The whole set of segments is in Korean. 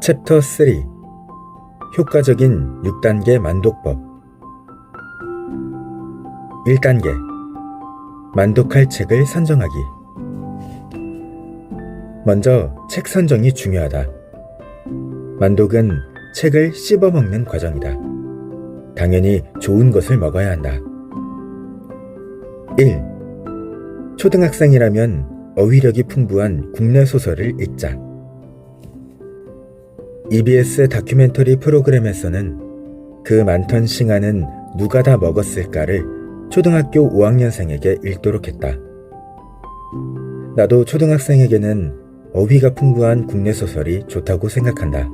챕터 3 효과적인 6단계 만독법 1단계 만독할 책을 선정하기. 먼저 책 선정이 중요하다. 만독은 책을 씹어먹는 과정이다. 당연히 좋은 것을 먹어야 한다. 1. 초등학생이라면 어휘력이 풍부한 국내 소설을 읽자. EBS 다큐멘터리 프로그램에서는 그 많던 싱아는 누가 다 먹었을까를 초등학교 5학년생에게 읽도록 했다. 나도 초등학생에게는 어휘가 풍부한 국내 소설이 좋다고 생각한다.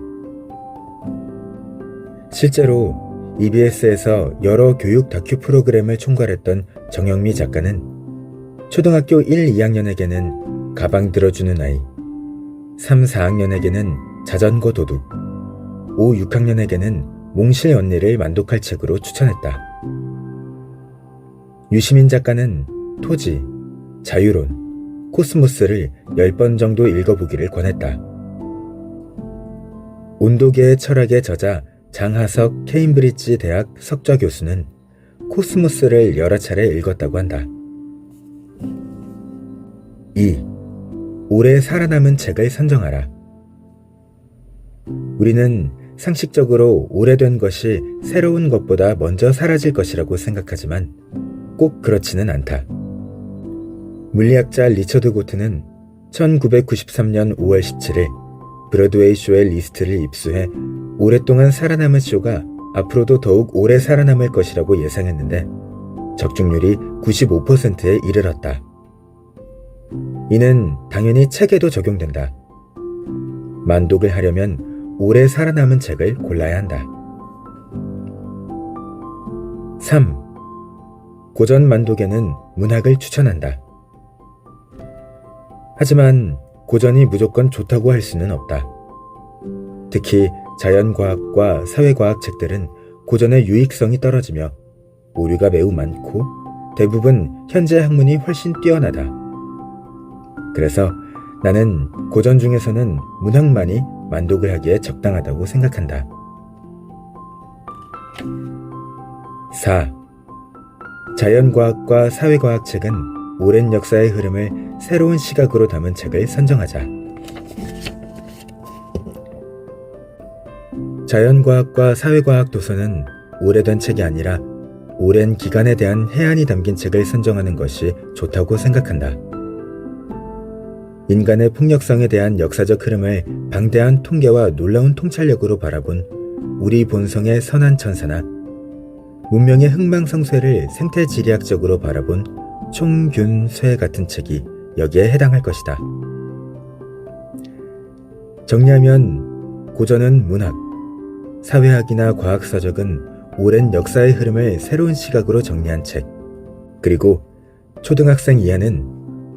실제로 EBS에서 여러 교육 다큐 프로그램을 총괄했던 정영미 작가는 초등학교 1, 2학년에게는 가방 들어주는 아이, 3, 4학년에게는 자전거 도둑, 5, 6학년에게는 몽실 언니를 만독할 책으로 추천했다. 유시민 작가는 토지, 자유론, 코스모스를 10번 정도 읽어보기를 권했다. 온도계의 철학의 저자 장하석 케임브리지 대학 석좌 교수는 코스모스를 여러 차례 읽었다고 한다. 2. 오래 살아남은 책을 선정하라. 우리는 상식적으로 오래된 것이 새로운 것보다 먼저 사라질 것이라고 생각하지만 꼭 그렇지는 않다. 물리학자 리처드 고트는 1993년 5월 17일 브로드웨이 쇼의 리스트를 입수해 오랫동안 살아남은 쇼가 앞으로도 더욱 오래 살아남을 것이라고 예상했는데 적중률이 95%에 이르렀다. 이는 당연히 책에도 적용된다. 만독을 하려면 오래 살아남은 책을 골라야 한다. 3. 고전 만독에는 문학을 추천한다. 하지만 고전이 무조건 좋다고 할 수는 없다. 특히 자연과학과 사회과학 책들은 고전의 유익성이 떨어지며 오류가 매우 많고 대부분 현재 학문이 훨씬 뛰어나다. 그래서 나는 고전 중에서는 문학만이 만독을 하기에 적당하다고 생각한다. 4. 자연과학과 사회과학 책은 오랜 역사의 흐름을 새로운 시각으로 담은 책을 선정하자. 자연과학과 사회과학 도서는 오래된 책이 아니라 오랜 기간에 대한 해안이 담긴 책을 선정하는 것이 좋다고 생각한다. 인간의 폭력성에 대한 역사적 흐름을 방대한 통계와 놀라운 통찰력으로 바라본 우리 본성의 선한 천사나 문명의 흥망성쇠를 생태지리학적으로 바라본 총균쇠 같은 책이 여기에 해당할 것이다. 정리하면 고전은 문학, 사회학이나 과학서적은 오랜 역사의 흐름을 새로운 시각으로 정리한 책, 그리고 초등학생 이하는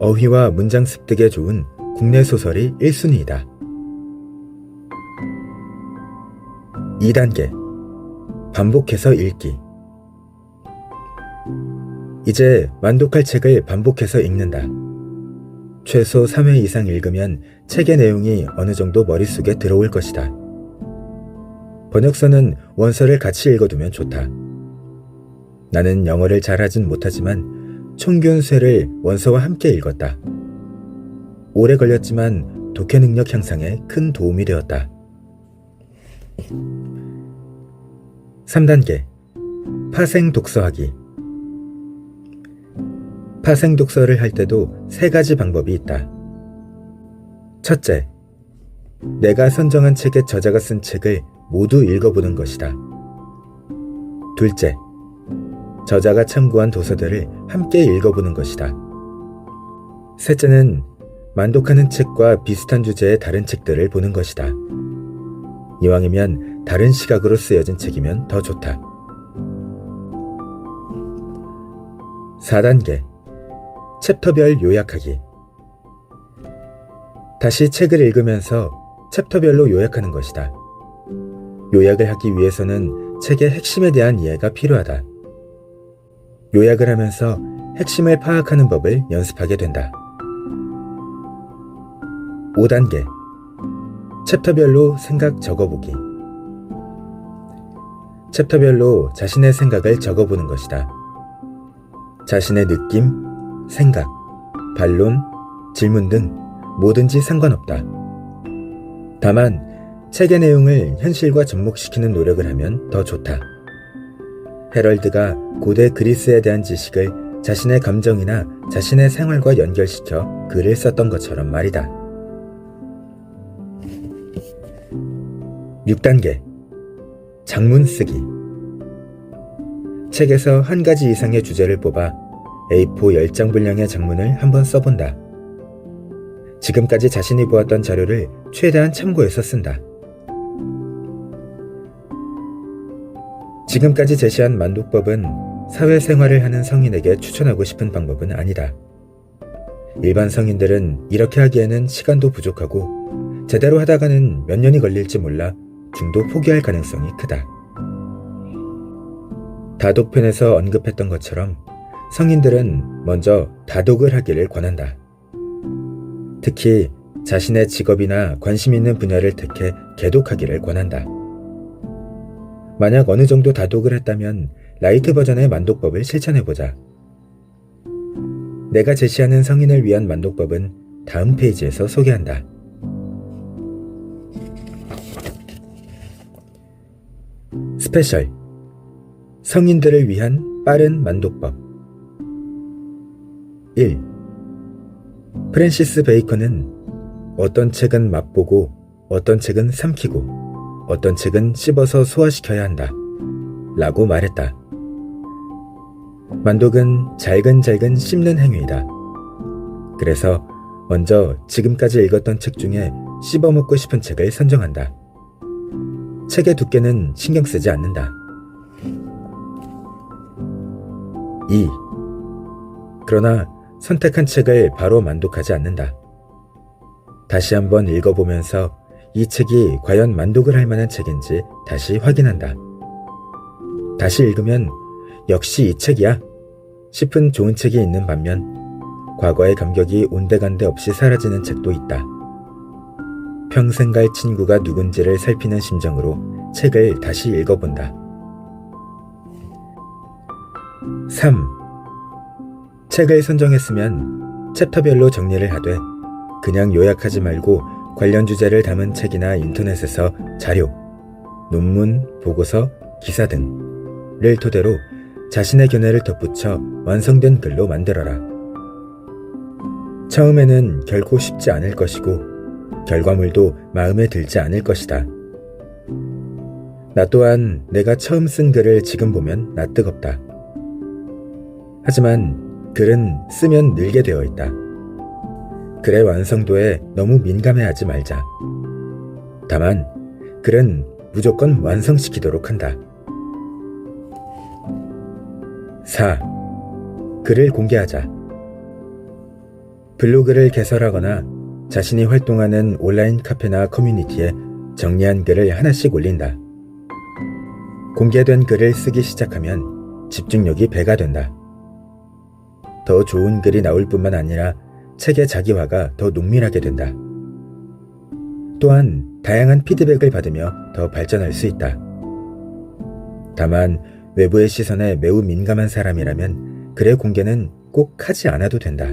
어휘와 문장 습득에 좋은 국내 소설이 1순위이다. 2단계 반복해서 읽기. 이제 만독할 책을 반복해서 읽는다. 최소 3회 이상 읽으면 책의 내용이 어느 정도 머릿속에 들어올 것이다. 번역서는 원서를 같이 읽어두면 좋다. 나는 영어를 잘하진 못하지만 총균쇠를 원서와 함께 읽었다. 오래 걸렸지만 독해 능력 향상에 큰 도움이 되었다. 3단계 파생 독서하기. 파생 독서를 할 때도 3가지 방법이 있다. 첫째, 내가 선정한 책의 저자가 쓴 책을 모두 읽어보는 것이다. 둘째, 저자가 참고한 도서들을 함께 읽어보는 것이다. 셋째는 만독하는 책과 비슷한 주제의 다른 책들을 보는 것이다. 이왕이면 다른 시각으로 쓰여진 책이면 더 좋다. 4단계 챕터별 요약하기. 다시 책을 읽으면서 챕터별로 요약하는 것이다. 요약을 하기 위해서는 책의 핵심에 대한 이해가 필요하다. 요약을 하면서 핵심을 파악하는 법을 연습하게 된다. 5단계. 챕터별로 생각 적어보기. 챕터별로 자신의 생각을 적어보는 것이다. 자신의 느낌, 생각, 반론, 질문 등 뭐든지 상관없다. 다만 책의 내용을 현실과 접목시키는 노력을 하면 더 좋다. 헤럴드가 고대 그리스에 대한 지식을 자신의 감정이나 자신의 생활과 연결시켜 글을 썼던 것처럼 말이다. 6단계. 장문 쓰기. 책에서 한 가지 이상의 주제를 뽑아 A4 10장 분량의 장문을 한번 써본다. 지금까지 자신이 보았던 자료를 최대한 참고해서 쓴다. 지금까지 제시한 만독법은 사회생활을 하는 성인에게 추천하고 싶은 방법은 아니다. 일반 성인들은 이렇게 하기에는 시간도 부족하고 제대로 하다가는 몇 년이 걸릴지 몰라 중도 포기할 가능성이 크다. 다독편에서 언급했던 것처럼 성인들은 먼저 다독을 하기를 권한다. 특히 자신의 직업이나 관심 있는 분야를 택해 개독하기를 권한다. 만약 어느 정도 다독을 했다면 라이트 버전의 만독법을 실천해보자. 내가 제시하는 성인을 위한 만독법은 다음 페이지에서 소개한다. 스페셜. 성인들을 위한 빠른 만독법. 1. 프랜시스 베이컨은 어떤 책은 맛보고 어떤 책은 삼키고 어떤 책은 씹어서 소화시켜야 한다 라고 말했다. 만독은 잘근잘근 씹는 행위이다. 그래서 먼저 지금까지 읽었던 책 중에 씹어먹고 싶은 책을 선정한다. 책의 두께는 신경 쓰지 않는다. 2. 그러나 선택한 책을 바로 만독하지 않는다. 다시 한번 읽어보면서 이 책이 과연 만독을 할 만한 책인지 다시 확인한다. 다시 읽으면 역시 이 책이야 싶은 좋은 책이 있는 반면 과거의 감격이 온데간데 없이 사라지는 책도 있다. 평생 갈 친구가 누군지를 살피는 심정으로 책을 다시 읽어본다. 3. 책을 선정했으면 챕터별로 정리를 하되 그냥 요약하지 말고 관련 주제를 담은 책이나 인터넷에서 자료, 논문, 보고서, 기사 등을 토대로 자신의 견해를 덧붙여 완성된 글로 만들어라. 처음에는 결코 쉽지 않을 것이고 결과물도 마음에 들지 않을 것이다. 나 또한 내가 처음 쓴 글을 지금 보면 낯뜨겁다. 하지만 글은 쓰면 늘게 되어 있다. 글의 완성도에 너무 민감해하지 말자. 다만 글은 무조건 완성시키도록 한다. 4. 글을 공개하자. 블로그를 개설하거나 자신이 활동하는 온라인 카페나 커뮤니티에 정리한 글을 하나씩 올린다. 공개된 글을 쓰기 시작하면 집중력이 배가 된다. 더 좋은 글이 나올 뿐만 아니라 책의 자기화가 더 농밀하게 된다. 또한 다양한 피드백을 받으며 더 발전할 수 있다. 다만 외부의 시선에 매우 민감한 사람이라면 글의 공개는 꼭 하지 않아도 된다.